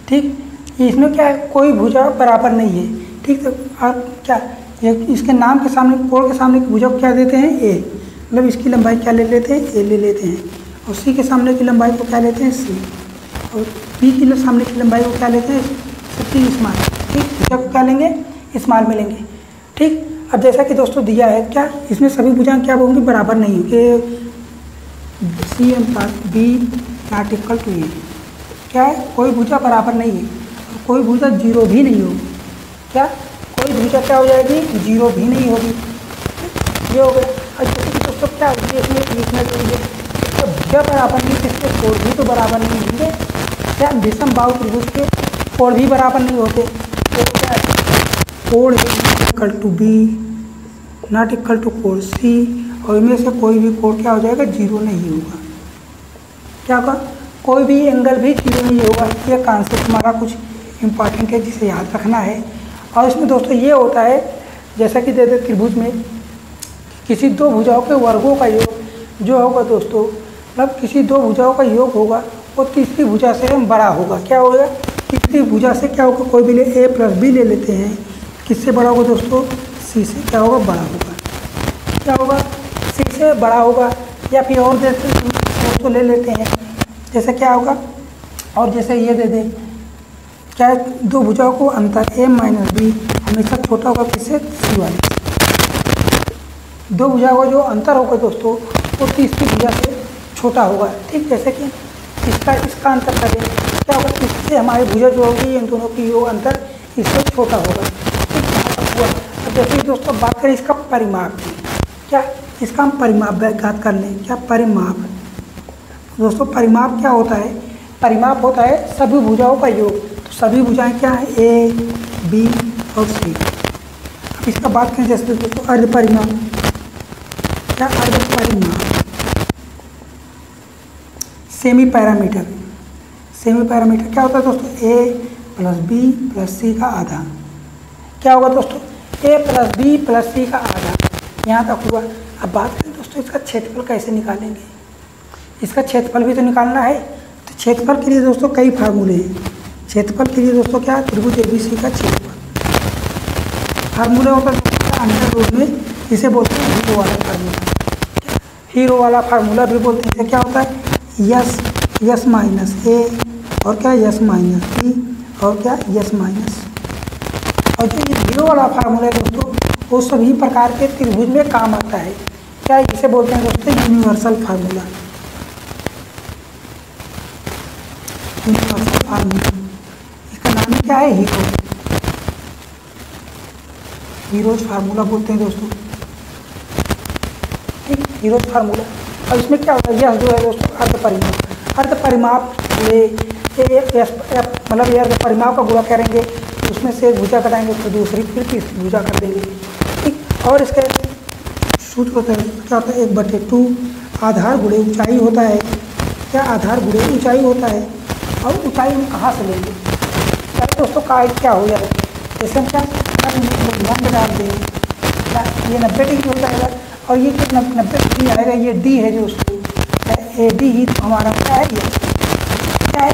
ठीक, इसमें क्या है, कोई भुजा बराबर नहीं है। ठीक, तो आप क्या ये इसके नाम के सामने, कोण के सामने की भुजा को क्या देते हैं, ए, मतलब इसकी लंबाई क्या ले लेते हैं, ए ले लेते हैं। और सी के सामने की लंबाई को क्या लेते हैं, सी। और बी की सामने की लंबाई को क्या लेते हैं, सी स्मॉल। ठीक, भुजा को क्या लेंगे, स्मॉल में लेंगे। ठीक, अब जैसा कि दोस्तों दिया है क्या, इसमें सभी भुजाएं क्या होंगी, बराबर नहीं होंगी। सी अनुपात बी नॉट इक्वल टू ए, क्या है, कोई भुजा बराबर नहीं है, और कोई भुजा जीरो भी नहीं होगी। क्या, कोई भुजा क्या हो जाएगी, जीरो भी नहीं होगी। ये हो गया। और जैसे कि दोस्तों क्या होगी, इसमें लिखना चाहिए तो भुजा बराबर नहीं, इसके कोण भी तो बराबर नहीं होंगे। क्या, विषम बाहु त्रिभुज के कोण भी बराबर नहीं होते। तो क्या है, कोण equal to B not equal to कोण सी, और इनमें से कोई भी कोण क्या हो जाएगा, जीरो नहीं होगा। क्या होगा, कोई भी एंगल भी जीरो नहीं होगा। ये कॉन्सेप्ट हमारा कुछ इम्पॉर्टेंट है जिसे याद रखना है। और इसमें दोस्तों ये होता है, जैसा कि दे त्रिभुज में किसी दो भुजाओं के वर्गों का योग जो होगा दोस्तों, मतलब किसी दो भुजाओं का योग होगा, वो तीसरी भुजा से बड़ा होगा। क्या होगा, तीसरी भुजा से क्या होगा, कोई भी ले, ए प्लस बी ले लेते हैं, किससे बड़ा होगा दोस्तों, सी से क्या होगा, बड़ा होगा। क्या होगा, सी से बड़ा होगा। या फिर और दोस्तों ले लेते हैं, जैसे क्या होगा, और जैसे ये दे दें, क्या दो भुजाओं को अंतर ए माइनस बी हमेशा छोटा होगा किससे, सी वाले। दो भुजाओं का जो अंतर होगा दोस्तों, वो तीसरी भुजा से छोटा होगा। ठीक, जैसे कि इसका अंतर करें, क्या होगा, इससे हमारी भुजा जो होगी, इन दोनों की योग अंतर इससे छोटा होगा। ठीक, यहाँ तक हुआ। अब जैसे दोस्तों बात करें इसका परिमाप की, क्या इसका हम परिमाप ज्ञात कर लें। क्या परिमाप दोस्तों, परिमाप क्या होता है, परिमाप होता है सभी भुजाओं का योग। तो सभी भुजाएं क्या है, ए बी और सी। अब इसका बात करें जैसे दोस्तों अर्ध परिमाप, क्या अर्ध परिमाप, सेमी पैरामीटर। सेमी पैरामीटर क्या होता है दोस्तों, ए प्लस बी प्लस सी का आधा। क्या होगा दोस्तों, ए प्लस बी प्लस सी का आधा। यहाँ तक हुआ। अब बात करें दोस्तों इसका क्षेत्रफल कैसे निकालेंगे। इसका क्षेत्रफल भी तो निकालना है। तो क्षेत्रफल के लिए दोस्तों कई फार्मूले हैं। क्षेत्रफल के लिए दोस्तों क्या, त्रिभुज एबीसी का क्षेत्रफल फार्मूला होता है अंडर रूट में, इसे बोलते हैं हीरो वाला फार्मूला। हीरो वाला फार्मूला भी बोलते हैं। क्या होता है, यस माइनस ए, और क्या यस माइनस बी, और क्या यस माइनस। और जो ये हीरो वाला फार्मूला है दोस्तों, वो सभी प्रकार के त्रिभुज में काम आता है। क्या इसे बोलते हैं दोस्तों, यूनिवर्सल फार्मूला। यूनिवर्सल फार्मूला, इसका नाम क्या है, हीरोज फार्मूला बोलते हैं दोस्तों। ठीक, हीरोज फार्मूला। और इसमें क्या होता है, यह जो है दोस्तों अर्ध परिमाप। अर्ध परिमाप मतलब ये अर्ध परिमाप का गुणा करेंगे, उसमें से एक भुजा कटाएंगे तो दूसरी, फिर तीसरी भुजा कर देंगे। ठीक, और इसके सूत्र होता है, क्या होता है, 1/2 आधार गुणे ऊंचाई होता है। क्या, आधार गुणे ऊंचाई होता है। और ऊंचाई हम कहाँ से लेंगे, क्या दोस्तों, क्या हो जाएगा, जैसे हम क्या ध्यान में डाल देंगे, ये 90 डिग्री हो जाएगा। और ये जो 90 डिग्री आएगा, ये डी है जो उसको ए डी ही तो हमारा क्या है, ये क्या है,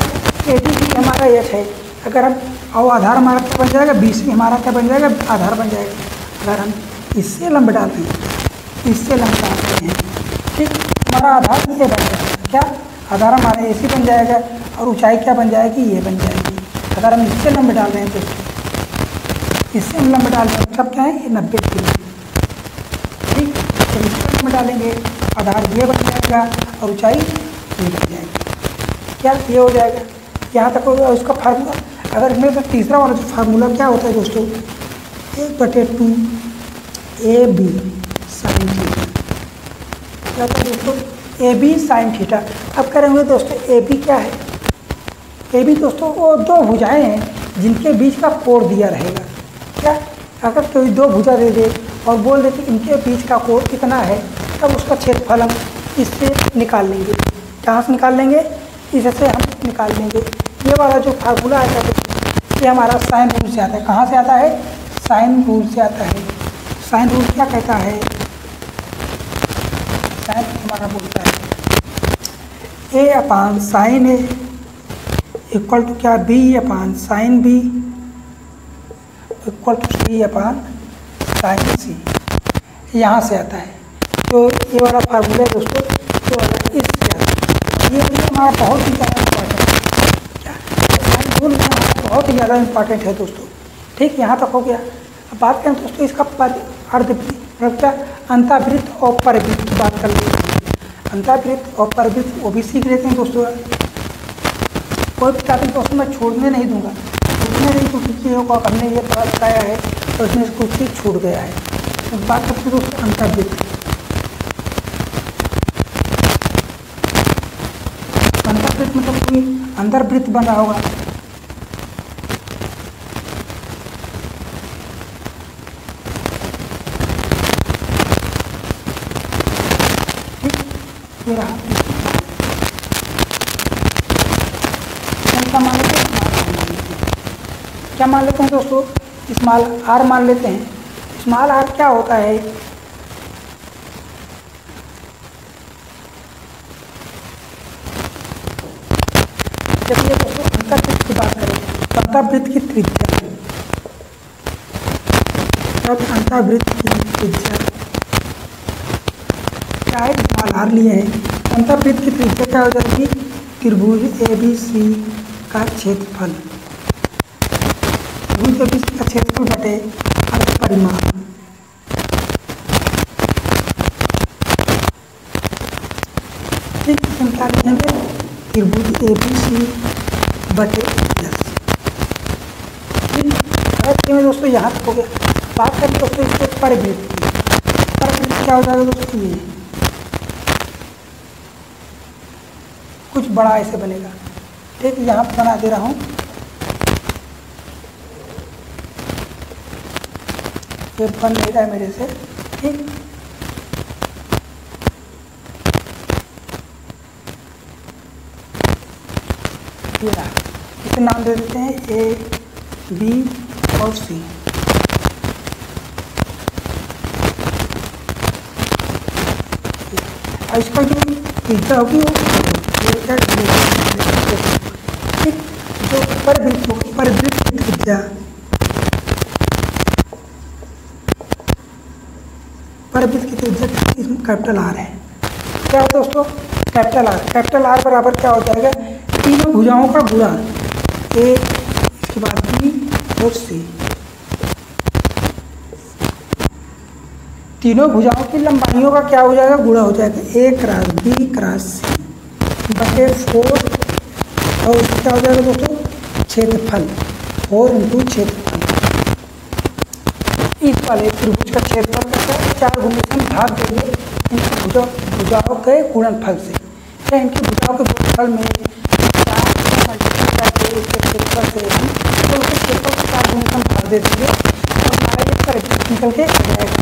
ए डी ही हमारा एच है। अगर हम, और आधार हमारा क्या बन जाएगा, बी सी हमारा क्या बन जाएगा, आधार बन जाएगा। अगर हम इससे लंब डालते हैं, इससे लंब डालते हैं, ठीक, हमारा आधार ये बन जाएगा। क्या, आधार हमारा ए सी बन जाएगा, और ऊंचाई क्या बन जाएगी, ये बन जाएगी। अगर हम इससे लंब डाल रहे हैं तो इससे हम लंब डाल रहे हैं, सब क्या है, ये 90 डिग्री। ठीक, तो इससे लंब डालेंगे, आधार ये बन जाएगा और ऊंचाई ये बन जाएगी। क्या, ये हो जाएगा। यहाँ तक होगा। उसका फार्मूला अगर इसमें तो तीसरा वाला जो फार्मूला क्या होता है दोस्तों, 1/2 ए बी साइन थीटा। क्या होता है दोस्तों, ए बी साइन थीटा। अब करेंगे दोस्तों ए बी क्या है, ए बी दोस्तों वो दो भुजाएं हैं जिनके बीच का कोण दिया रहेगा। क्या, अगर कोई दो भुजा दे दे और बोल दे कि इनके बीच का कोण कितना है, तब उसका क्षेत्रफल हम इससे निकाल लेंगे। कहाँ से निकाल लेंगे, इससे हम निकाल लेंगे। ये वाला जो फार्मूला आता है ये हमारा साइन रूल से आता है। कहाँ से आता है, साइन रूल से आता है। साइन रूल क्या कहता है, साइन हमारा बोलता है A upon sine equal to क्या, B upon sine B equal to C upon sine C, यहाँ से आता है। तो ये वाला फार्मूला है दोस्तों, ये वाला इससे आता है। ये हमारा बहुत ही ज़्यादा इम्पॉर्टेंट है, क्या साइन रूल में हमारा बहुत ही ज़्यादा इम्पॉर्टेंट है दोस्तों। ठीक, यहाँ तक हो गया। अब बात करें दोस्तों इसका मतलब क्या, अंतःवृत्त और परिवृत्त की बात कर लेते हैं। अंतःवृत्त और परिवृत्त वो भी सीख लेते हैं दोस्तों। कोई भी टॉपिक दोस्तों मैं छोड़ने नहीं दूंगा, छूटने नहीं, क्योंकि चीज़ों को हमने ये पढ़ा सिखाया है तो इसमें कुछ चीज़ छूट गया है। तो बात करते हैं दोस्तों अंतःवृत्त। अंतःवृत्त मतलब कोई अंदर वृत्त बन रहा होगा। ठीक, ये रहा। क्या मान लेते हैं दोस्तों, स्मॉल आर मान लेते हैं। स्मॉल आर क्या होता है, जब ये दोस्तों अंतःवृत्त की बात करें, अंतःवृत्त की त्रिज्या, जब अंतःवृत्त की त्रिज्या क्या है, स्मॉल आर लिए हैं। अंतःवृत्त की त्रिज्या क्या हो जाएगी, त्रिभुज ABC का क्षेत्रफल, त्रिभुज ABC का क्षेत्रफल बटे अर्ध परिमाण। ठीक, हम क्या लिखेंगे, त्रिभुज ABC बटे 10। ठीक है दोस्तों, यहाँ तक हो गया। बात करें दोस्तों इसके परिवृत्त की। परिवृत्त क्या हो जाएगा दोस्तों, ये कुछ बड़ा ऐसे बनेगा। ठीक, यहाँ पर बना दे रहा हूँ, ये बन नहीं रहा है मेरे से। ठीक, ये रहा, इसे नाम दे देते हैं A, B और C। और इसका जो त्रिज्या होगी वो ठीक, जो परिवृत्त की त्रिज्या, परिवृत्त की त्रिज्या कैपिटल आर है। क्या है दोस्तों, कैपिटल आर। कैपिटल आर बराबर क्या हो जाएगा, तीनों भुजाओं का गुणा, ए इसके बाद बी और सी, तीनों भुजाओं की लंबाइयों का क्या हो जाएगा, गुणा हो जाएगा, ए क्रॉस बी क्रॉस सी बटे 4, और क्या हो जाएगा दोस्तों, क्षेत्रफल 4 इंटू क्षेत्रफल। इस वाले त्रिभुज का क्षेत्रफल का 4 गुने से हम भाग देंगे इनकी भुजाओं के गुणनफल से, या इनकी भुजाओं के गुणनफल में 4 मल्टीप्लाई करके इसके क्षेत्रफल से हम तो उसके क्षेत्रफल को 4 गुने से हम भाग दे देंगे और हमारा ये परिवृत्त निकल के आ जाएगा।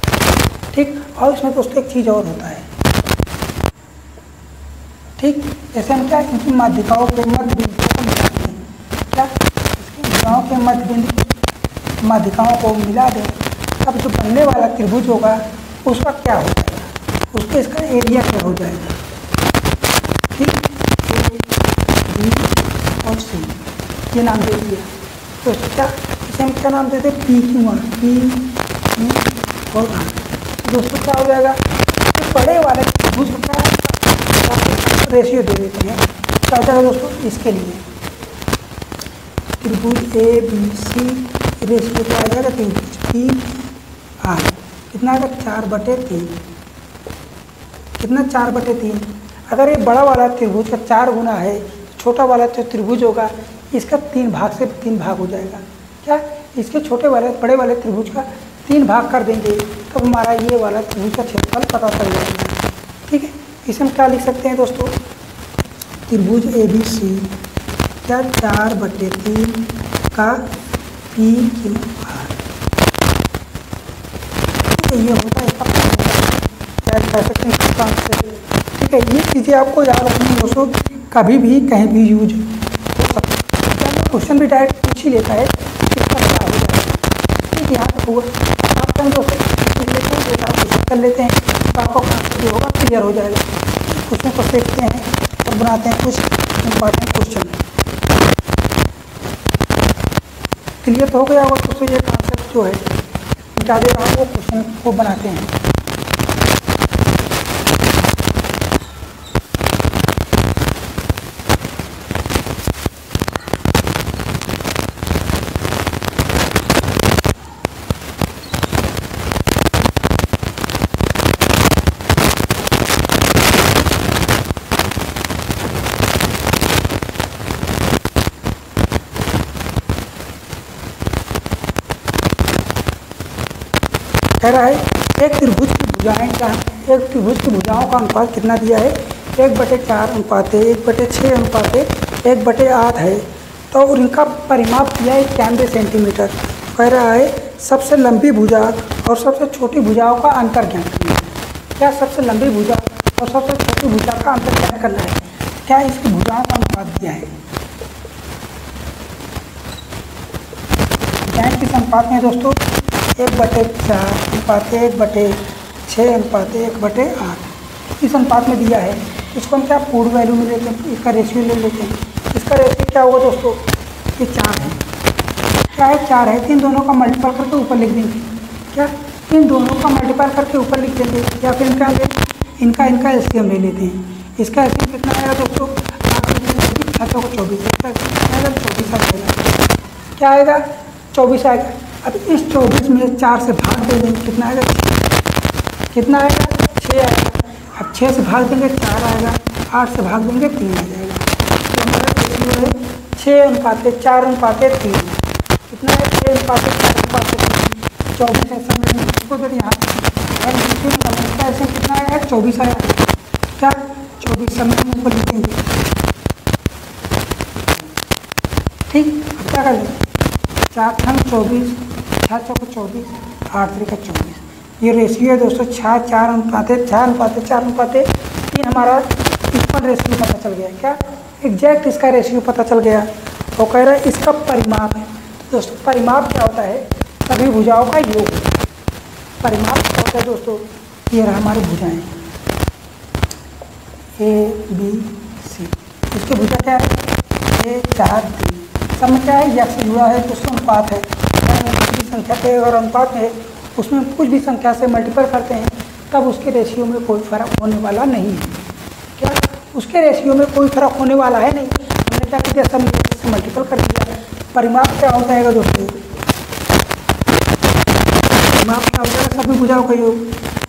ठीक, और इसमें दोस्तों एक चीज़ और होता है। ठीक, जैसे हम क्या इनकी माध्यिकाओं के मध्य बिंदु को मिलाते हैं, क्या इसकी भुजाओं के मध्य बिंदु माध्यिकाओं को मिला दें, तब जो बनने वाला त्रिभुज होगा उसका क्या हो जाएगा, उसके इसका एरिया क्या हो जाएगा। ठीक, A, B और C ये नाम दे दिया। तो क्या इसे हम क्या नाम देते हैं, PQ, P और R। दोस्तों क्या हो जाएगा, तो बड़े वाले त्रिभुज का रेशियो दे देते हैं। क्या हो जाएगा दोस्तों, इसके लिए त्रिभुज ABC रेशियो क्या आ जाएगा, त्रिभुज PR कितना आएगा, 4/3। कितना, 4/3। अगर ये बड़ा वाला त्रिभुज का 4 गुना है, छोटा वाला जो त्रिभुज होगा इसका 3 भाग से 3 भाग हो जाएगा। क्या, इसके छोटे वाले बड़े वाले त्रिभुज का 3 भाग कर देंगे तब हमारा ये वाला त्रिभुज का क्षेत्रफल पता चल जाएगा। ठीक है, इसे हम क्या लिख सकते हैं दोस्तों, त्रिभुज ABC क्या 4/3 का PQR। ये होता है इसका कह सकते हैं। ठीक है, ये चीज़ें आपको याद रखनी दोस्तों, कभी भी कहीं भी यूज हो सकता है। क्वेश्चन भी डायरेक्ट पूछ ही लेता है, इसका क्या हो जाएगा। ठीक है, यहाँ तक हुआ। आप कहें दोस्तों कर लेते हैं तो आपको जो होगा क्लियर हो जाएगा। क्वेश्चन को देखते हैं और बनाते हैं कुछ इंपॉर्टेंट क्वेश्चन। क्लियर तो हो गया होगा दोस्तों। ये कॉन्सेप्ट जो है मिटा दे रहा हूँ, वो क्वेश्चन को बनाते हैं। कह रहा है एक त्रिभुज की भुजाएं का, एक त्रिभुज की भुजाओं का अनुपात कितना दिया है, 1/4 अनुपात 1/6 अनुपात 1/8 है। तो और इनका परिमाप दिया है 91 सेंटीमीटर। कह रहा है सबसे लंबी भुजा और सबसे छोटी भुजाओं का अंतर ज्ञात करना है। क्या सबसे लंबी भुजा और सबसे छोटी भुजा का अंतर ज्ञात करना है? क्या इसकी भुजाओं का अनुपात दिया है? भुजाएं किस अनुपात में दोस्तों? 1/4 अनुपात 1/6 अनुपात 1/8 इस अनुपात में दिया है। इसको हम क्या पूर्ण वैल्यू में लेते हैं, इसका रेशियो ले लेते हैं। इसका रेशियो क्या होगा दोस्तों? ये 4 है। क्या है? 4 है। इन दोनों का मल्टीपल करके ऊपर लिख देंगे। क्या इन दोनों का मल्टीपल करके ऊपर लिख देंगे, या फिर इनका एलसीएम ले लेते हैं। इसका एलसीएम कितना आएगा दोस्तों? 7 को 24, इसका आएगा 24 आएगा। क्या आएगा? 24 आएगा। अब इस 24 में 4 से भाग दे देंगे, कितना आएगा? कितना आएगा? 6 आएगा। अब 6 से भाग देंगे 4 आएगा, 8 से भाग देंगे 3 आ जाएगा। तो हमारा रेशियो है 6:4:3। कितना है? 6:4:3। 24 है समय इसको जब यहाँ इसका ऐसे कितना आएगा? 24 आया। क्या 24 समय में ऊपर लिखेंगे। ठीक, अब क्या कर लेंगे? 4 24, 6 को 24, 8 3 का 24। ये रेशियो है दोस्तों 4:4:3 हमारा इक्वल रेशियो पता चल गया। क्या एग्जैक्ट इसका रेशियो पता चल गया। और कह रहा है इसका परिमाप है। तो दोस्तों परिमाप क्या होता है? सभी भुजाओं का योग। परिमाप क्या होता है दोस्तों? ये रहा हमारी भुजाएं ABC। इसकी भुजा क्या है? 1 4 3। सब में क्या है? यक्ष जुड़ा है, दोस्तों अनुपात है। संख्या पे और अनुपात है, उसमें कुछ भी संख्या से मल्टीपल करते हैं तब उसके रेशियो में कोई फर्क होने वाला नहीं है। क्या उसके रेशियो में कोई फर्क होने वाला है नहीं। हमने क्या किया? सब से मल्टीपल कर दिया। परिमाप क्या होता है दोस्तों? परिमाप क्या होता है? सभी भुजाओं का योग।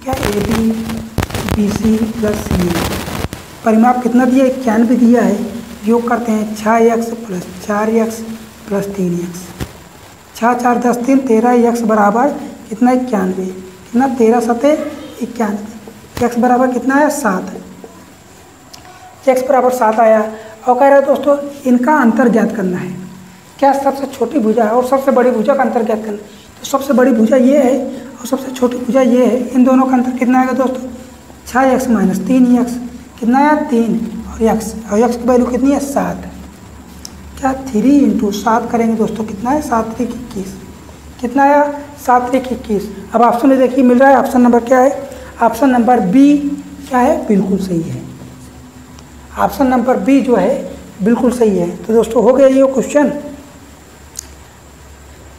क्या AB BC + CA। परिमाप कितना दिया? 91 दिया है। योग करते हैं 6x + 4x + 3x। 6 4 10 3 13x बराबर कितना? 91। कितना? 13 7 91। x बराबर कितना है? 7। x बराबर 7 आया। और कह रहा है दोस्तों इनका अंतर ज्ञात करना है। क्या सबसे छोटी भुजा है और सबसे बड़ी भुजा का अंतर ज्ञात करना है। तो सबसे बड़ी भुजा ये है और सबसे छोटी भुजा ये है। इन दोनों का अंतर कितना आएगा दोस्तों? 6x - 3x। कितना आया? 3। और x की वैल्यू कितनी है? 7। क्या 3 × 7 करेंगे दोस्तों? कितना है? 7 3 21। कितना आया? 7 3 21। अब ऑप्शन में देखिए मिल रहा है। ऑप्शन नंबर क्या है? ऑप्शन नंबर बी क्या है? बिल्कुल सही है। ऑप्शन नंबर बी जो है बिल्कुल सही है। तो दोस्तों हो गया ये क्वेश्चन।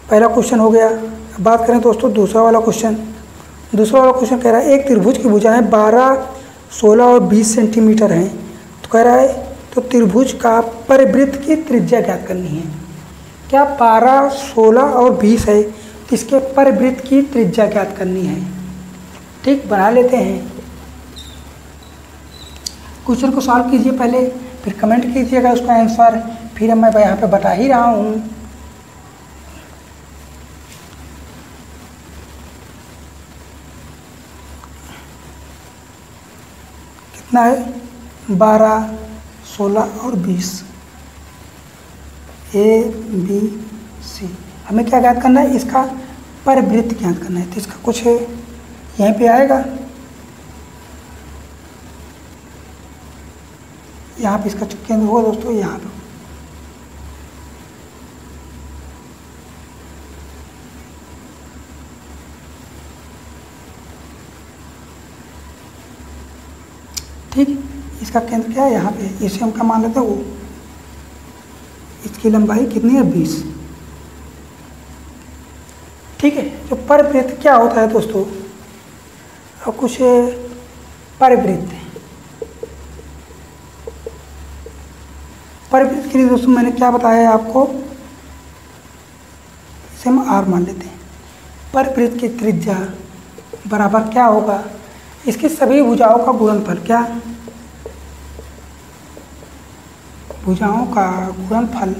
पहला क्वेश्चन हो गया। अब बात करें दोस्तों दूसरा वाला क्वेश्चन। दूसरा वाला क्वेश्चन कह रहा है एक त्रिभुज की भुजाएं 12, 16 और 20 सेंटीमीटर हैं। तो कह रहा है तो त्रिभुज का परिवृत्त की त्रिज्या ज्ञात करनी है। क्या 12, 16 और 20 है? इसके परिवृत्त की त्रिज्या ज्ञात करनी है। ठीक, बना लेते हैं। क्वेश्चन को सॉल्व कीजिए पहले, फिर कमेंट कीजिएगा उसका आंसर। फिर मैं यहाँ पे बता ही रहा हूँ। कितना है? 12, 16 और 20। ABC। हमें क्या ज्ञात करना है? इसका परिवृत्त ज्ञात करना है। तो इसका कुछ है यहीं पे आएगा। यहाँ पे इसका केंद्र होगा दोस्तों, यहाँ पे। ठीक, इसका केंद्र क्या है? यहाँ पे। इसे हम क्या मान लेते हैं? वो इसकी लंबाई कितनी है? 20। ठीक है। जो परिवृत्त क्या होता है दोस्तों, और कुछ परिवृत्त के लिए दोस्तों मैंने क्या बताया है आपको, इसे हम आर मान लेते हैं। परिवृत्त की त्रिज्या बराबर क्या होगा, इसकी सभी भुजाओं का गुणनफल, क्या भुजाओं का गुणनफल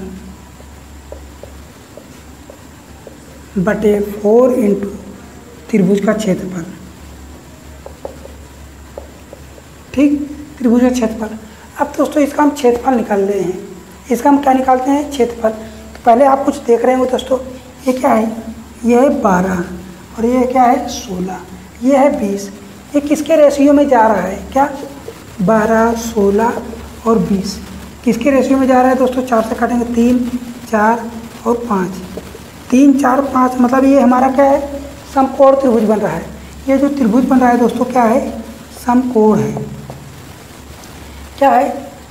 बटे 4 इंटू त्रिभुज का क्षेत्रफल। ठीक, त्रिभुज का क्षेत्रफल। अब दोस्तों इसका हम क्षेत्रफल निकाल रहे हैं। इसका हम क्या निकालते हैं, क्षेत्रफल। तो पहले आप कुछ देख रहे होंगे दोस्तों, ये क्या है, ये है 12 और ये क्या है 16, ये है 20। ये किसके रेशियो में जा रहा है, क्या 12, 16 और 20 किसके रेशियो में जा रहा है दोस्तों, 4 से काटेंगे 3, 4 और 5, 3, 4, 5 मतलब ये हमारा क्या है, समकोण त्रिभुज बन रहा है। ये जो त्रिभुज बन रहा है दोस्तों क्या है, समकोण है। क्या है,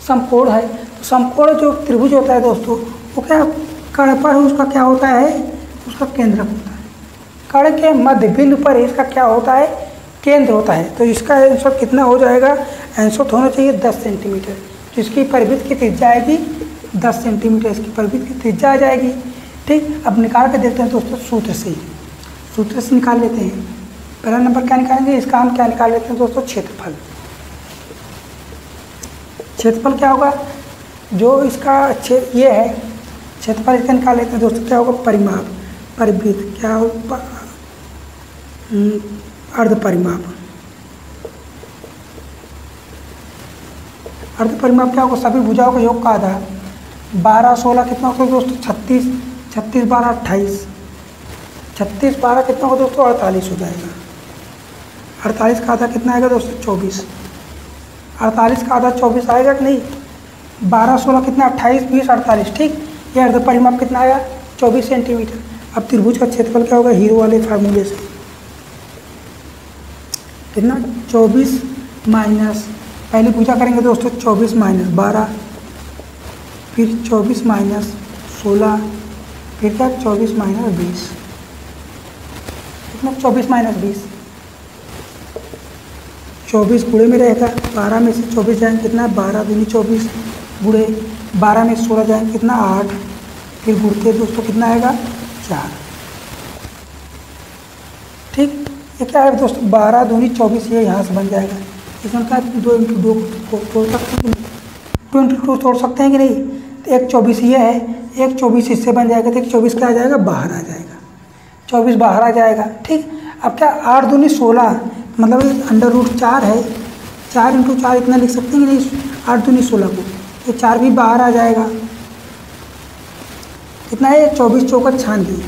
समकोण है। तो समकोण जो त्रिभुज होता है दोस्तों, वो क्या कर्ण पर उसका क्या होता है, उसका केंद्रक होता है। कर्ण के मध्य बिंदु पर इसका क्या होता है, केंद्र होता है। तो इसका आंसर कितना हो जाएगा, आंसर होना चाहिए 10 सेंटीमीटर। तो इसकी परिवृत्त की त्रिज्या आएगी 10 सेंटीमीटर, इसकी परिवृत्त की त्रिज्या आ जाएगी। ठीक, अब निकाल के देखते हैं दोस्तों सूत्र से निकाल लेते हैं। पहला नंबर क्या निकालेंगे, इसका हम क्या निकाल लेते हैं दोस्तों, क्षेत्रफल। क्षेत्रफल क्या होगा, जो इसका ये है क्षेत्रफल, इसका निकाल लेते हैं दोस्तों, क्या होगा, परिमाप, परिवृत्त क्या होगा, अर्ध परिमाप। अर्ध परिमाप क्या होगा, सभी भुजाओं के योग का आधार। 12, 16 कितना होगा दोस्तों, 36, 36, 12, 28, 36, 12 कितना होगा दोस्तों, 48 हो जाएगा। 48 का आधा कितना आएगा दोस्तों, 24। 48 का आधा 24 आएगा कि नहीं, 12, 16 कितना, 28, 20, 48। ठीक, ये अर्ध परिमाप कितना आया, 24 सेंटीमीटर। अब त्रिभुज का क्षेत्रफल क्या होगा, हीरो वाले फार्मूले से कितना, 24 माइनस, पहली भुजा करेंगे दोस्तों 24 माइनस 12, फिर 24 माइनस 16, फिर क्या 24 माइनस 20, कितना 24 माइनस 20, 24 गुणे में रहेगा, 12 में से 24 जाएंगे कितना, 12 दूनी 24, गुणे 12 में 16 जाएंगे कितना 8, फिर गुणते दोस्तों कितना आएगा 4। ठीक, ये क्या है दोस्तों, 12 दूनी 24, ये यहाँ से बन जाएगा। इसमें क्या 2 इंटू 2 को तोड़ सकते हैं कि नहीं, 2 इंटू 2 तोड़ सकते हैं कि नहीं। तो एक 24 ये है, एक 24 इससे बन जाएगा, तो एक 24 क्या आ जाएगा, बाहर आ जाएगा, 24 बाहर आ जाएगा। ठीक, अब क्या 8 दूनी 16 मतलब √4 है, 4 इंटू 4 इतना लिख सकते हैं कि नहीं, 8 दूनी 16 को, ये 4 भी बाहर आ जाएगा। कितना है, 24 चौका 96,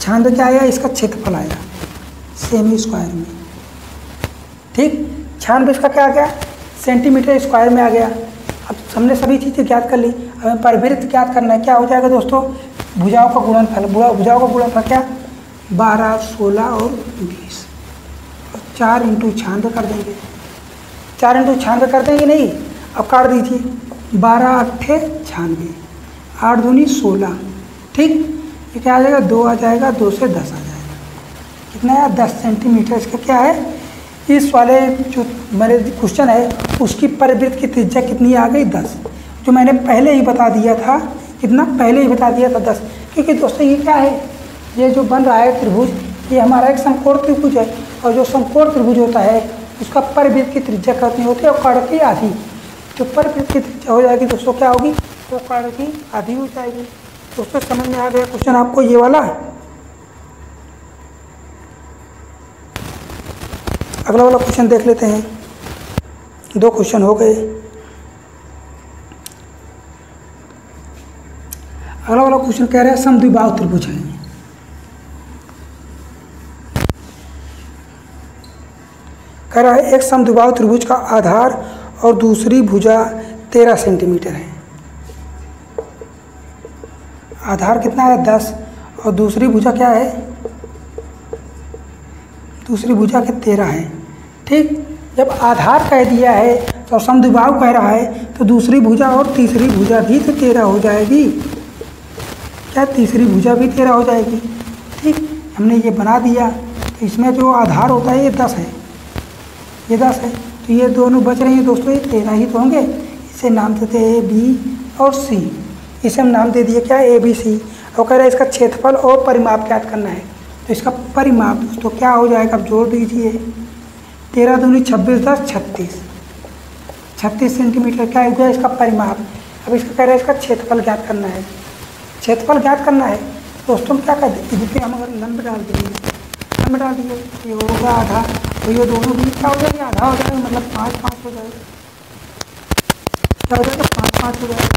96 क्या आया, इसका क्षेत्रफल आया सेमी स्क्वायर में। ठीक, 96 इसका क्या आ गया, सेंटीमीटर स्क्वायर में आ गया। अब हमने सभी चीज़ें ज्ञात कर ली, हमें परिवृत्त ज्ञात करना है। क्या हो जाएगा दोस्तों, भुजाओं का गुणनफल, भुजाओं का गुणनफल क्या, 12, 16 और 20, और 4 इंटू 96 कर देंगे, 4 इंटू 96 कर देंगे नहीं। अब काट दीजिए, 12 8 96, 8 दूनी 16। ठीक, ये क्या आ जाएगा, 2 आ जाएगा, 2 से 10 आ जाएगा, कितना है 10 सेंटीमीटर। इसका क्या है, इस वाले जो मेरे क्वेश्चन है उसकी परिवृत्त की त्रिज्या कितनी आ गई, 10, जो मैंने पहले ही बता दिया था, कितना पहले ही बता दिया था 10। क्योंकि दोस्तों ये क्या है, ये जो बन रहा है त्रिभुज, ये हमारा एक समकोण त्रिभुज है, और जो समकोण त्रिभुज होता है उसका परिवृत्त की त्रिज्या कितनी होती है, और कर्ण की आधी। जो परिवृत्त की त्रिज्या हो जाएगी दोस्तों क्या होगी, तो कर्ण की आधी हो जाएगी। दोस्तों समझ में आ गया क्वेश्चन आपको ये वाला। अगला वाला क्वेश्चन देख लेते हैं, 2 क्वेश्चन हो गए। अगला वाला क्वेश्चन कह रहा है समद्विबाहु त्रिभुज है। कह रहा है एक समद्विबाहु त्रिभुज का आधार और दूसरी भुजा 13 सेंटीमीटर है। आधार कितना है 10, और दूसरी भुजा क्या है, दूसरी भुजा के 13 है। ठीक, जब आधार कह दिया है तो समद्विबाहु कह रहा है, तो दूसरी भुजा और तीसरी भुजा भी तो 13 हो जाएगी। क्या तीसरी भुजा भी 13 हो जाएगी, ठीक, हमने ये बना दिया। तो इसमें जो आधार होता है ये 10 है, ये 10 है, तो ये दोनों बच रहे हैं दोस्तों, ये 13 ही तो होंगे। इसे नाम देते हैं B और C। इसे हम नाम दे दिए क्या, ABC। और कह रहा है इसका क्षेत्रफल और परिमाप ज्ञात करना है। तो इसका परिमाप दोस्तों क्या हो जाएगा, अब जोड़ दीजिए। 13 दूनी 26, 10 36, 36 सेंटीमीटर क्या हो गया इसका परिमाप। अब इसका कह रहा है इसका क्षेत्रफल ज्ञात करना है, क्षेत्रफल ज्ञात करना है दोस्तों। क्या कर दें, इधर हम अगर लंब डाल देंगे, लंब डाल दिए, ये होगा आधा, तो ये दोनों भी क्या हो जाएगा, आधा हो जाएगा, मतलब 5 5 हो जाएगा। क्या हो जाएगा, 5 5 हो जाएगा,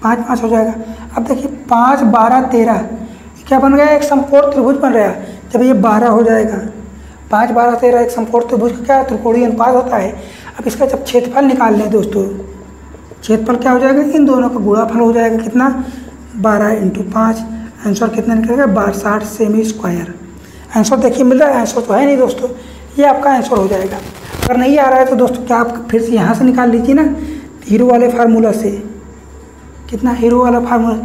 5 5 हो जाएगा। अब देखिए 5 12 13 क्या बन गया, एक समकोण त्रिभुज बन रहा है। जब ये 12 हो जाएगा, 5 12 13 एक समकोण त्रिभुज का क्या त्रिकोणीय अनुपात होता है। अब इसका जब क्षेत्रफल निकाल लें दोस्तों, क्षेत्रफल क्या हो जाएगा, इन दोनों का गुणाफल हो जाएगा कितना, 12 × 5। आंसर कितना निकलेगा, 62 सेमी स्क्वायर। आंसर देखिए मिल रहा है, आंसर तो है नहीं दोस्तों, ये आपका आंसर हो जाएगा। अगर नहीं आ रहा है तो दोस्तों क्या आप फिर से यहाँ से निकाल लीजिए ना, हीरो वाले फार्मूला से। कितना, हीरो वाला फार्मूला,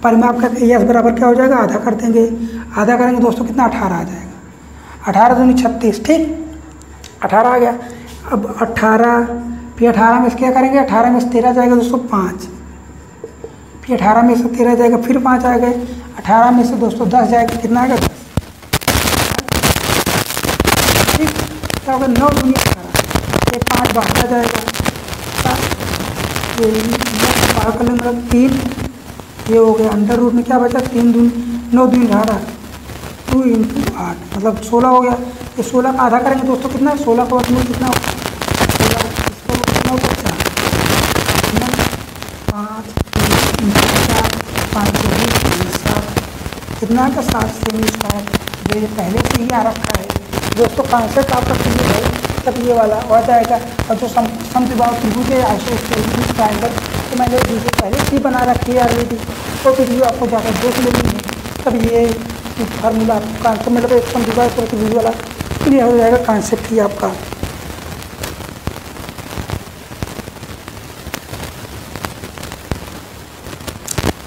परिमाप का यस बराबर क्या हो जाएगा, आधा कर देंगे, आधा करेंगे दोस्तों कितना, 18 आ जाएगा। 18 दूनी 36, ठीक, 18 आ गया। अब 18, फिर 18 में से क्या करेंगे, 18 में से 13 जाएगा दोस्तों 5, फिर 18 में से 13 जाएगा, फिर 5 आ गए, 18 में से दोस्तों 10 जाएगा, कितना आएगा, 10। ठीक, क्या होगा, 9 दूनी 18, ये 5 बाहर आ जाएगा, ये 12 का मतलब 3, ये हो गया। अंडर रूट में क्या बचा, 3 दूनी 9 दूनी 18, 2 × 8 मतलब 16 हो गया। ये 16 का आधा करेंगे दोस्तों कितना, 16 का वर्गमूल कितना होगा, 16 इसको कितना होगा, 4, 5 3 × 4 5 7 कितना का 7 सेमी स्क्वायर। ये पहले से ही आ रखा है दोस्तों, कॉन्सेप्ट आपका क्लियर है, तब ये वाला हो जाएगा। और जो समद्विबाहु त्रिभुज है आइसोस्केलेस ट्रायंगल, तो मैंने वीडियो पहले से ही बना रखी है ऑलरेडी, तो वीडियो आपको जाकर देख लेनी है, तब ये फार्मूला आपको कॉन्सेप्ट मतलब एक समद्विबाहु त्रिभुज वाला क्लियर हो जाएगा, कॉन्सेप्ट ही आपका।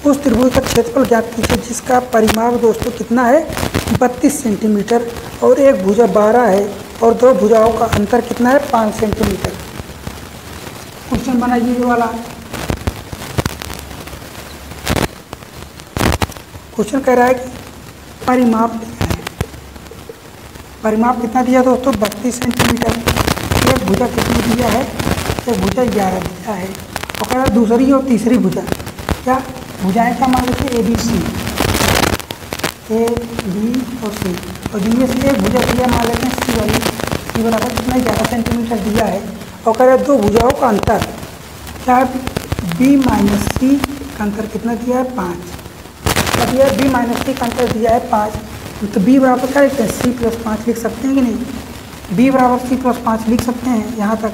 उस त्रिभुज का क्षेत्रफल ज्ञात कीजिए जिसका परिमाप दोस्तों कितना है, 32 सेंटीमीटर, और एक भुजा 12 है और दो भुजाओं का अंतर कितना है, 5 सेंटीमीटर। क्वेश्चन बनाइए ये वाला। क्वेश्चन कह रहा है कि परिमाप दिया है, परिमाप कितना दिया दोस्तों, 32 सेंटीमीटर। एक भुजा कितनी दिया है, एक भुजा 11 दिया है। और कह रहा है दूसरी और तीसरी भुजा, क्या भुजाएं क्या मान लेते हैं, ABC, A B और C, और जिनमें से एक भुजा दिया मान लेते हैं C वाली, C बराबर कितना 11 सेंटीमीटर दिया है। और कह रहे हैं दो भुजाओं का अंतर क्या है, B - C का अंतर कितना दिया है, 5। अब यह B - C का अंतर दिया है 5, तो B बराबर क्या लिखते हैं, C + 5 लिख सकते हैं कि नहीं, B बराबर C + 5 लिख सकते हैं यहाँ तक।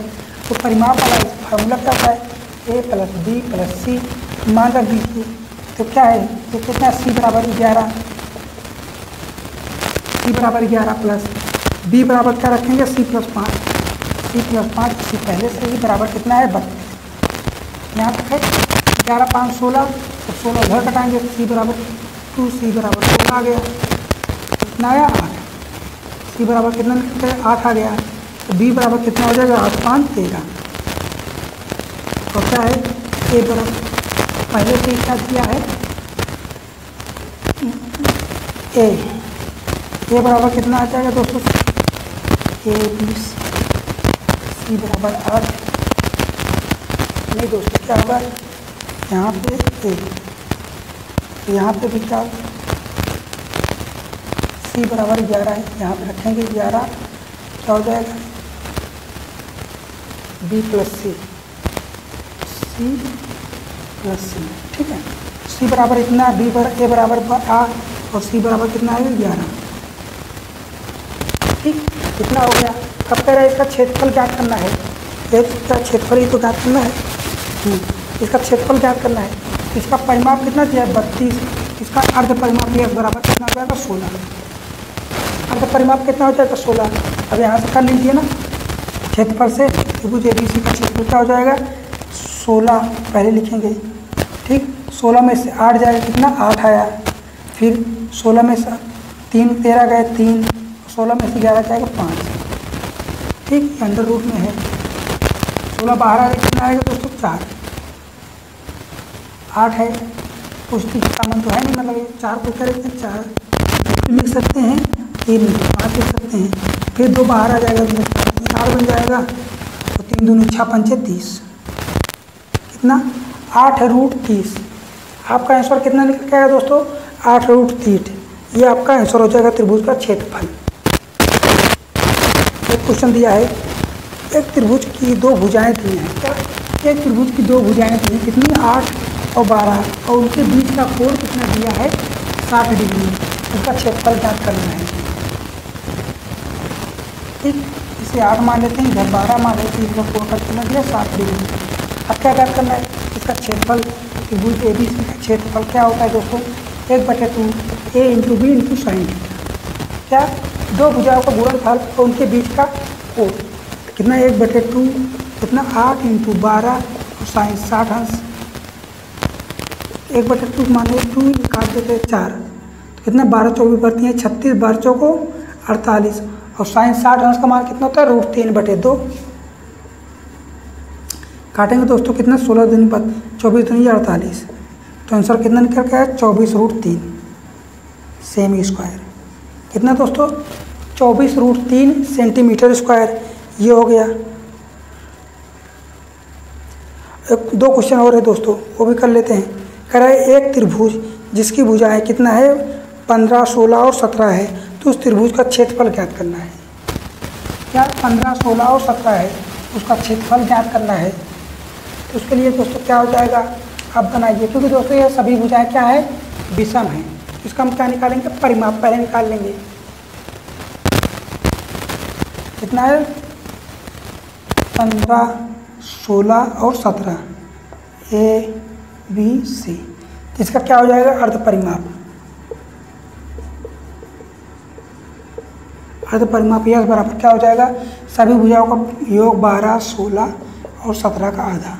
तो परिमाप वाला फार्मूला क्या होता है, A + B + C मान रख दीजिए। तो क्या है, तो कितना, C बराबर 11, C बराबर 11 प्लस B बराबर क्या रखेंगे, C + 5, C + 5 C पहले से ही बराबर कितना है, 32। यहाँ तक है 11 5 16, तो 16 उधर कटाएंगे, C बराबर 2, C बराबर 16 आ गया, कितना आया 8, C बराबर कितना निकलता है, 8 आ गया। तो B बराबर कितना हो जाएगा, 8 5 13। और क्या है, A बराबर पहले से क्या दिया है, A बराबर कितना आ जाएगा दोस्तों, A B C बराबर 8। नहीं दोस्तों क्या होगा, यहाँ पे A, यहाँ पे भी क्या, C बराबर 11 है, यहाँ पे रखेंगे 11, क्या हो जाएगा, B + C, C + C, ठीक है। C बराबर इतना, A बराबर 8 और C बराबर कितना है, 11, ठीक, कितना हो गया। अब कह रहा है इसका क्षेत्रफल ज्ञात करना है, इसका क्षेत्रफल ही तो ज्ञात करना है, इसका क्षेत्रफल ज्ञात करना है। इसका परिमाप कितना दिया है, 32, इसका अर्ध परिमाप यह बराबर कितना हो जाएगा, 16, अर्ध परिमाप कितना हो जाएगा, 16। अब यहाँ से कर लीजिए ना, क्षेत्रफल से त्रिभुज ABC का क्षेत्रफल क्या हो जाएगा, 16 पहले लिखेंगे, ठीक, 16 में से 8 जाएगा, कितना 8 आया, फिर 16 में से 3 13 गए 3, 16 में से 11 जाएगा 5। ठीक, अंडर रूट में है। 16 बाहर आ गया, कितना आएगा दोस्तों 4। 8 है, कुछ कॉमन तो है नहीं, मतलब ये 4 को क्या लिखते हैं 4 लिख सकते हैं, 3 5 लिख सकते हैं। फिर 2 बाहर आ जाएगा, 4 बन जाएगा, तो 3 दूनी 6 पंचे 30। कितना 8 रूट 30। आपका आंसर कितना निकल के आएगा दोस्तों 8 रूट 30। ये आपका आंसर हो जाएगा त्रिभुज का क्षेत्रफल। एक क्वेश्चन दिया है, एक त्रिभुज की 2 भुजाएं दी हैं। क्या एक त्रिभुज की 2 भुजाएं दी हैं, कितनी 8 और 12, और उनके बीच का कोण कितना दिया है 60 डिग्री। उसका क्षेत्रफल ज्ञात करना है। ठीक, इसे 8 मान लेते हैं, इधर 12 मान लेते हैं, इसका कोण का कितना दिया 60 डिग्री। अब क्या ज्ञात करना है, इसका क्षेत्रफल त्रिभुज ABC का क्षेत्रफल क्या होता है दोस्तों 1/2 A into B into sine theta. क्या 2 भुजाओं का गुणनफल और उनके बीच का कोण कितना 1/2 कितना 8 इंटू 12 और साइन 60 अंश। 1/2 माने 2 काट देते 4, तो कितना 12 24 बढ़ती हैं 36, 12 चौको 48, और साइन 60 अंश का मान कितना होता है √3/2। काटेंगे दोस्तों, कितना 16 दूनी 24 दूनी 48, तो आंसर कितना निकल के आया 24√3 सेमी स्क्वायर। कितना दोस्तों 24√3 सेंटीमीटर स्क्वायर। ये हो गया। एक 2 क्वेश्चन और है दोस्तों, वो भी कर लेते हैं। कह रहा है एक त्रिभुज जिसकी भुजाएं कितना है 15, 16 और 17 है, तो उस त्रिभुज का क्षेत्रफल ज्ञात करना है। क्या 15, 16 और 17 है, उसका क्षेत्रफल ज्ञात करना है। तो उसके लिए दोस्तों क्या हो जाएगा, आप बनाइए, क्योंकि दोस्तों ये सभी भुजाएं क्या है विषम है। इसका हम क्या निकालेंगे परिमाप पहले निकाल लेंगे। कितना है 15, 16 और 17 ABC। इसका क्या हो जाएगा अर्ध परिमाप। अर्ध परिमाप यह बराबर क्या हो जाएगा सभी भुजाओं का योग 12, 16 और 17 का आधा।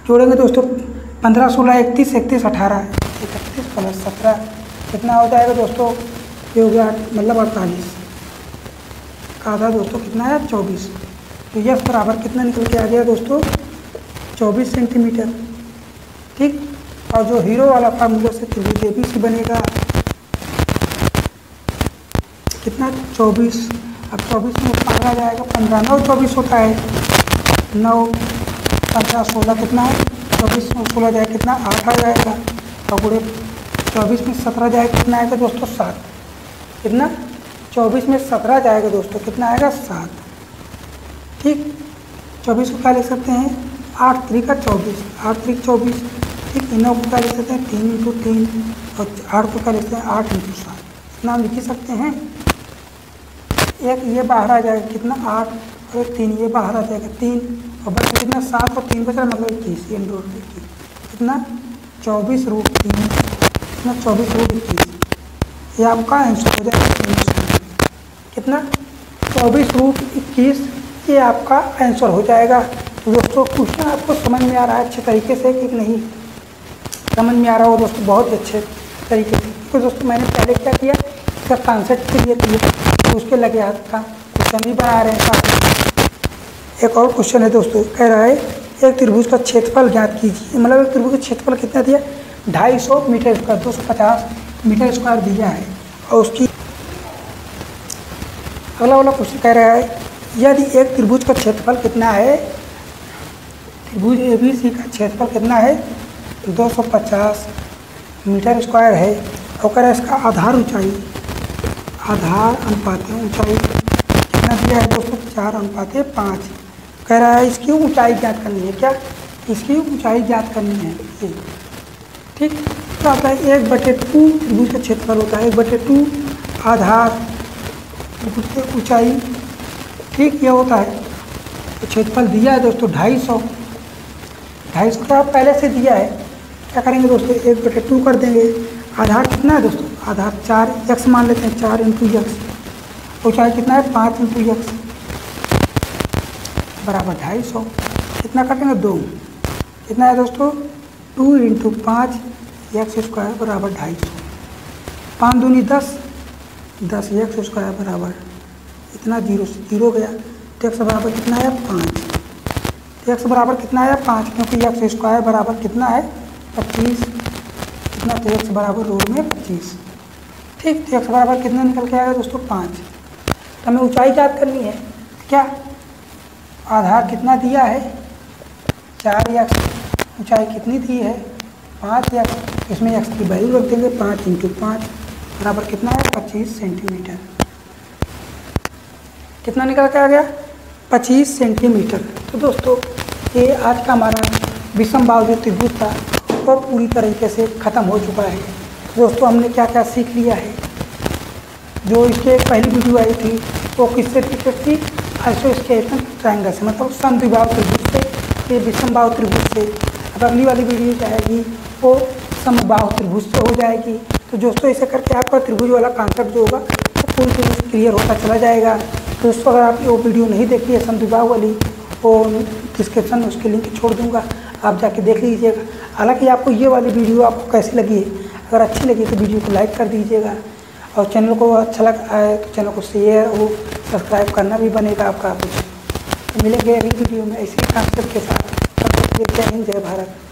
जोड़ेंगे दोस्तों 15, 16 31, 31 18, 31 प्लस 17 कितना हो जाएगा दोस्तों ये हो गया मतलब 48 का आधा दोस्तों कितना है 24। तो यह बराबर कितना निकल के आ गया दोस्तों 24 सेंटीमीटर। ठीक, और जो हीरो वाला फार्मूला से त्रिभुज ABC बनेगा कितना 24। अब 24 में 15 जाएगा 15, 9 24 होता है 9 15 16 कितना है 24 में 16 जाएगा कितना 8 आ जाएगा, और पूरे 24 में 17 जाएगा कितना आएगा दोस्तों 7। कितना 24 में 17 जाएगा दोस्तों कितना आएगा 7। ठीक, 24 को क्या लिख सकते हैं 8 3 का 24, 8 3 24। ठीक, 9 को क्या लिख सकते हैं 3 इंटू 3, और 8 को क्या लिखते हैं 8 इंटू 7। इतना लिख ही सकते हैं। एक ये बाहर आ जाएगा कितना 8 और 3 ये बाहर आ जाएगा 3, और बचा कितना 7 और 3 बचा मतलब 21, ये √ 21 कितना 24√3 कितना 24√21। ये आपका आंसर हो जाएगा कितना 24√21। ये आपका आंसर हो जाएगा। तो दोस्तों क्वेश्चन आपको समझ में आ रहा है अच्छे तरीके से कि नहीं समझ में आ रहा हो दोस्तों बहुत अच्छे तरीके से। तो दोस्तों मैंने पहले क्या किया इसका कॉन्सेप्ट क्लियर किया, तो उसके लगे हाथ का क्वेश्चन भी बना रहे हैं साथ। एक और क्वेश्चन है दोस्तों, कह रहा है एक त्रिभुज का क्षेत्रफल ज्ञात कीजिए। मतलब एक त्रिभुज का क्षेत्रफल कितना दिया 250 मीटर स्क्वायर 250 मीटर स्क्वायर दिया है, और उसकी अगला वाला क्वेश्चन कह रहा है यदि एक त्रिभुज का क्षेत्रफल कितना है, त्रिभुज ABC का क्षेत्रफल कितना है 250 मीटर स्क्वायर है, और कह रहा है इसका आधार ऊंचाई आधार अनुपात ऊंचाई कितना दिया है दोस्तों 4:5। कह रहा है इसकी ऊंचाई ज्ञात करनी है। क्या इसकी ऊंचाई ज्ञात करनी है ये। ठीक, तो आता है 1/2 त्रिभुज का क्षेत्रफल होता है 1/2 आधार ऊंचाई। ठीक, ये होता है तो क्षेत्रफल दिया है दोस्तों 250 का पहले से दिया है। क्या करेंगे दोस्तों 1/2 कर देंगे। आधार कितना है दोस्तों आधार 4 x मान लेते हैं 4 इंटू x। ऊंचाई कितना है 5 इंटू x बराबर 250। कितना काटेंगे 2 कितना है दोस्तों 2 इंटू 5 x² बराबर 250। 5 दूनी 10, 10 एक्स स्क्वायर बराबर इतना, जीरो से जीरो गया तो एक्स बराबर कितना आया 5। तो एक्स बराबर कितना आया 5, क्योंकि एक्स स्क्वायर बराबर कितना है 25, कितना, तो एक्स बराबर रूट में 25। ठीक, तो एक्स बराबर कितना निकल के आएगा दोस्तों 5। तो हमें ऊंचाई याद करनी है, क्या आधार कितना दिया है 4 एक्स, ऊंचाई कितनी दी है 5 एक्स, इसमें एक्स की वैल्यू रख देंगे 5 × 5 बराबर कितना है 25 सेंटीमीटर। कितना निकल के आ गया 25 सेंटीमीटर। तो दोस्तों ये आज का हमारा विषम बाहु त्रिभुज था वो पूरी तरीके से ख़त्म हो चुका है। दोस्तों हमने क्या क्या सीख लिया है, जो इसके पहली वीडियो आई थी वो किससे रिलेटेड थी, आइसोस्केलेटन ट्रायंगल से, मतलब समद्विबाहु त्रिभुज से, ये विषम बाहु त्रिभुज से। अब अगली वाली वीडियो जाएगी वो समबाहु त्रिभुज से हो जाएगी। तो दोस्तों ऐसे करके आपका त्रिभुज वाला कॉन्सेप्ट जो होगा वो पूरी तरह से क्लियर होता चला जाएगा। दोस्तों अगर आप वो वीडियो नहीं देखी है समद्विबाहु वाली, वो डिस्क्रिप्शन में उसकी लिंक छोड़ दूंगा, आप जाके देख लीजिएगा। हालांकि आपको ये वाली वीडियो आपको कैसी लगी है, अगर अच्छी लगी तो वीडियो को लाइक कर दीजिएगा, और चैनल को अच्छा लगा है तो चैनल को शेयर और सब्सक्राइब करना भी बनेगा आपका कुछ। तो मिलेंगे अगली वीडियो में ऐसे कॉन्सेप्ट के साथ। तब तक जय हिंद, जय भारत।